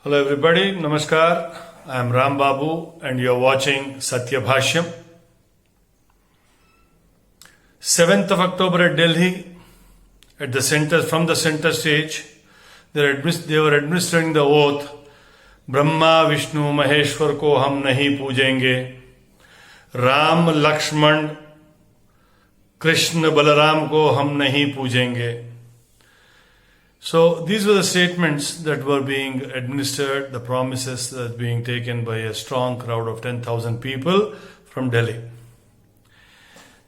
Hello everybody, Namaskar. I am Ram Babu and you are watching Satya Bhashyam. 7th of October at Delhi, at the center, from the center stage, they were administering the oath, Brahma, Vishnu, Maheshwar ko hum nahi poojenge, Ram, Lakshman, Krishna, Balaram ko hum nahi poojenge. So these were the statements that were being administered, the promises that were being taken by a strong crowd of 10,000 people from Delhi.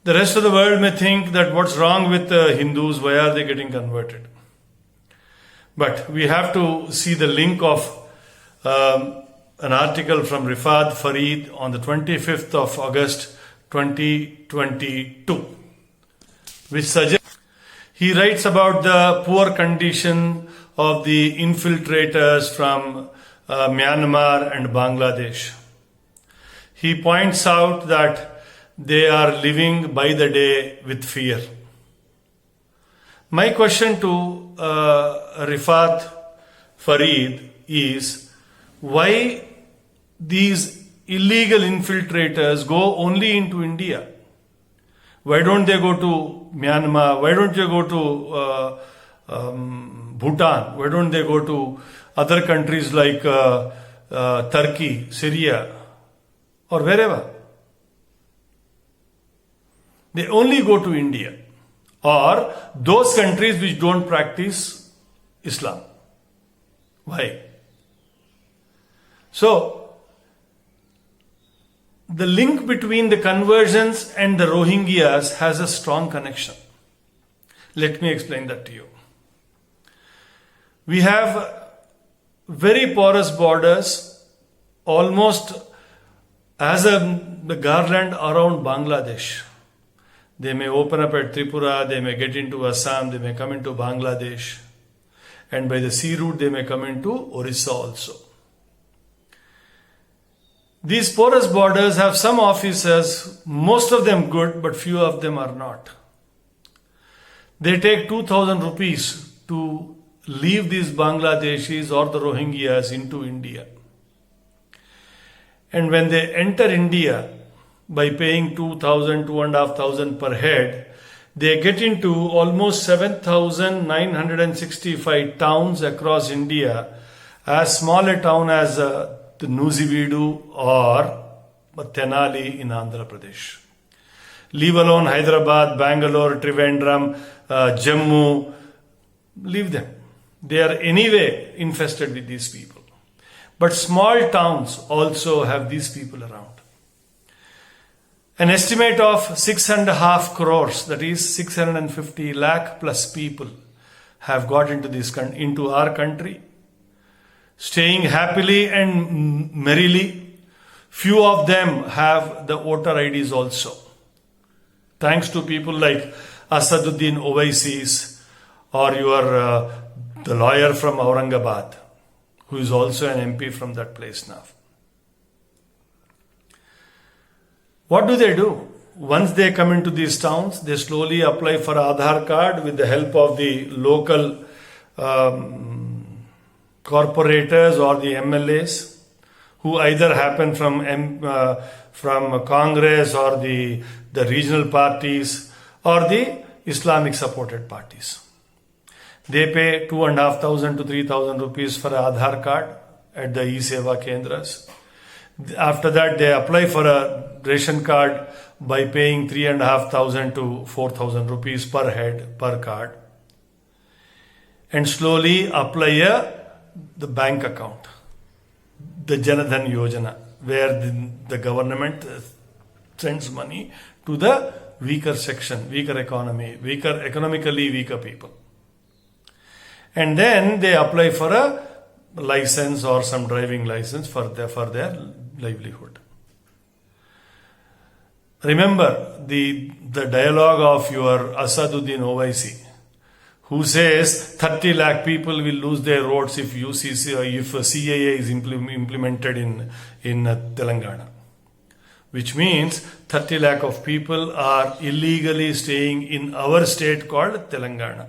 The rest of the world may think that what's wrong with the Hindus, why are they getting converted? But we have to see the link of an article from Rifat Farid on the 25th of August 2022, which suggests he writes about the poor condition of the infiltrators from Myanmar and Bangladesh. He points out that they are living by the day with fear. My question to Rifat Farid is, why these illegal infiltrators go only into India? Why don't they go to Myanmar? Why don't they go to Bhutan? Why don't they go to other countries like Turkey, Syria, or wherever? They only go to India or those countries which don't practice Islam. Why? So, the link between the conversions and the Rohingyas has a strong connection. Let me explain that to you. We have very porous borders, almost as the garland around Bangladesh. They may open up at Tripura, they may get into Assam, they may come into Bangladesh, and by the sea route they may come into Orissa also. These porous borders have some officers, most of them good, but few of them are not. They take 2,000 rupees to leave these Bangladeshis or the Rohingyas into India. And when they enter India, by paying 2,000, 2,500 per head, they get into almost 7,965 towns across India, as small a town as the Nuziveedu or Tenali in Andhra Pradesh. Leave alone Hyderabad, Bangalore, Trivandrum, Jammu, leave them. They are anyway infested with these people. But small towns also have these people around. An estimate of 6.5 crores, that is 650 lakh plus people, have got into our country, staying happily and merrily. Few of them have the voter IDs also. Thanks to people like Asaduddin Owaisis or the lawyer from Aurangabad, who is also an MP from that place now. What do? Once they come into these towns, they slowly apply for Adhar card with the help of the local corporators or the MLAs, who either happen from Congress or the regional parties or the Islamic supported parties. They pay 2,500 to 3,000 rupees for an Adhar card at the e-Seva Kendras. After that, they apply for a ration card by paying 3,500 to 4,000 rupees per head, per card. And slowly apply the bank account, the Janadhan Yojana, where the government sends money to the weaker section, weaker economy, economically weaker people. And then they apply for a license or some driving license for their livelihood. Remember the dialogue of your Asaduddin Owaisi, who says 30 lakh people will lose their roads if CAA is implemented in Telangana. Which means 30 lakh of people are illegally staying in our state called Telangana.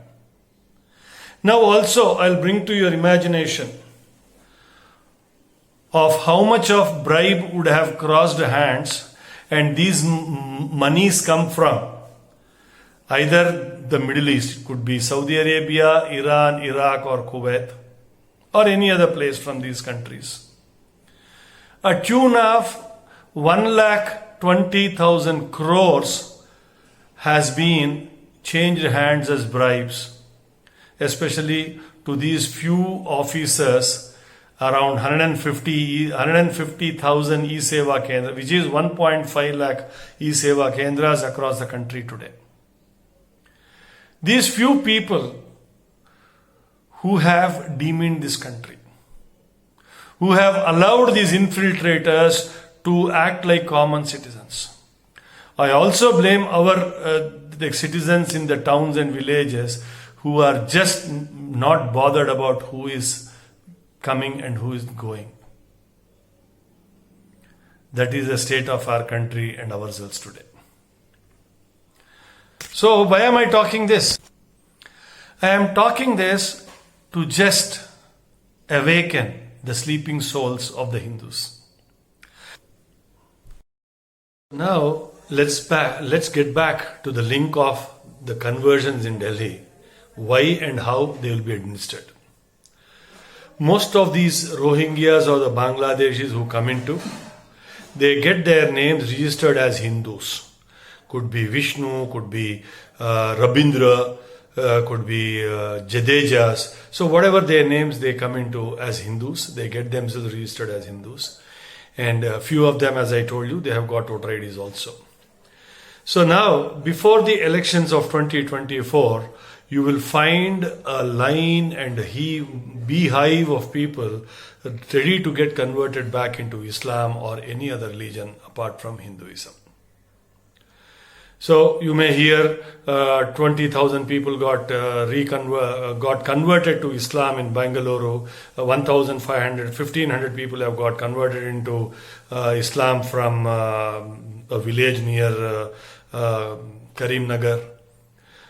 Now also I'll bring to your imagination of how much of bribe would have crossed hands, and these monies come from either the Middle East, could be Saudi Arabia, Iran, Iraq, or Kuwait, or any other place from these countries. A tune of 1,20,000 crores has been changed hands as bribes, especially to these few officers, around 150,000 e-seva kendras, which is 1.5 lakh e-seva kendras across the country today. These few people who have demeaned this country, who have allowed these infiltrators to act like common citizens. I also blame the citizens in the towns and villages who are just not bothered about who is coming and who is going. That is the state of our country and ourselves today. So why am I talking this? I am talking this to just awaken the sleeping souls of the Hindus. Now let's get back to the link of the conversions in Delhi, why and how they will be administered. Most of these Rohingyas or the Bangladeshis who come into, they get their names registered as Hindus. Could be Vishnu, could be Rabindra, could be Jadejas. So whatever their names they come into as Hindus, they get themselves registered as Hindus. And a few of them, as I told you, they have got voter IDs also. So now, before the elections of 2024, you will find a line and a beehive of people ready to get converted back into Islam or any other religion apart from Hinduism. So you may hear 20,000 people got converted to Islam in Bangalore, 1,500, 1,500 people have got converted into Islam from a village near Karimnagar.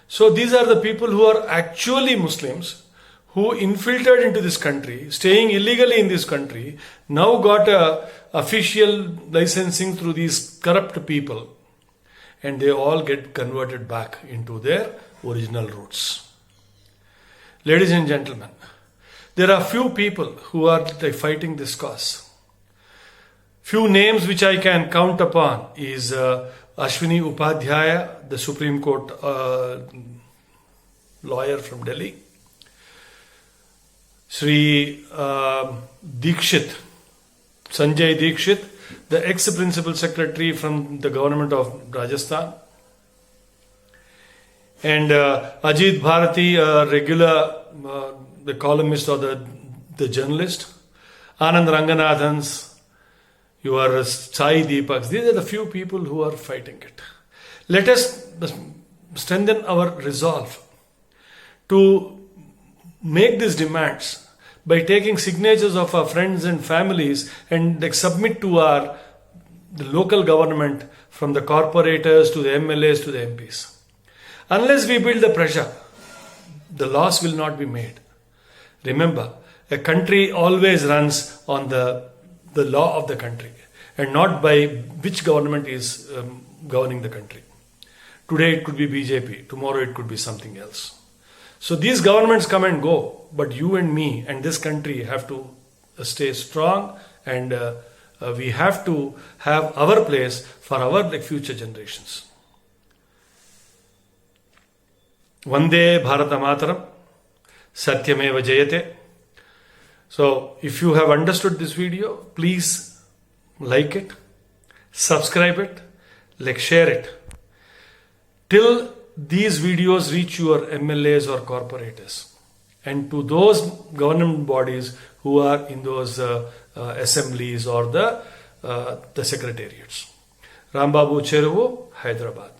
So these are the people who are actually Muslims who infiltrated into this country, staying illegally in this country, now got a official licensing through these corrupt people. And they all get converted back into their original roots. Ladies and gentlemen, there are few people who are fighting this cause. Few names which I can count upon is Ashwini Upadhyaya, the Supreme Court lawyer from Delhi. Sri Dikshit, Sanjay Dikshit, the ex-principal secretary from the government of Rajasthan. And Ajit Bharati, regular, the columnist or the journalist. Anand Ranganathans, your Sai Deepaks. These are the few people who are fighting it. Let us strengthen our resolve to make these demands by taking signatures of our friends and families and submit to the local government, from the corporators to the MLAs to the MPs. Unless we build the pressure, the laws will not be made. Remember, a country always runs on the law of the country and not by which government is governing the country. Today it could be BJP, tomorrow it could be something else. So these governments come and go, but you and me and this country have to stay strong, and we have to have our place for our future generations. Vande Bharata Mataram, Satyameva Jayate. So if you have understood this video, please like it, subscribe it, share it. Till these videos reach your MLAs or corporators, and to those government bodies who are in those assemblies or the secretariats. Rambabu Cheruvu, Hyderabad.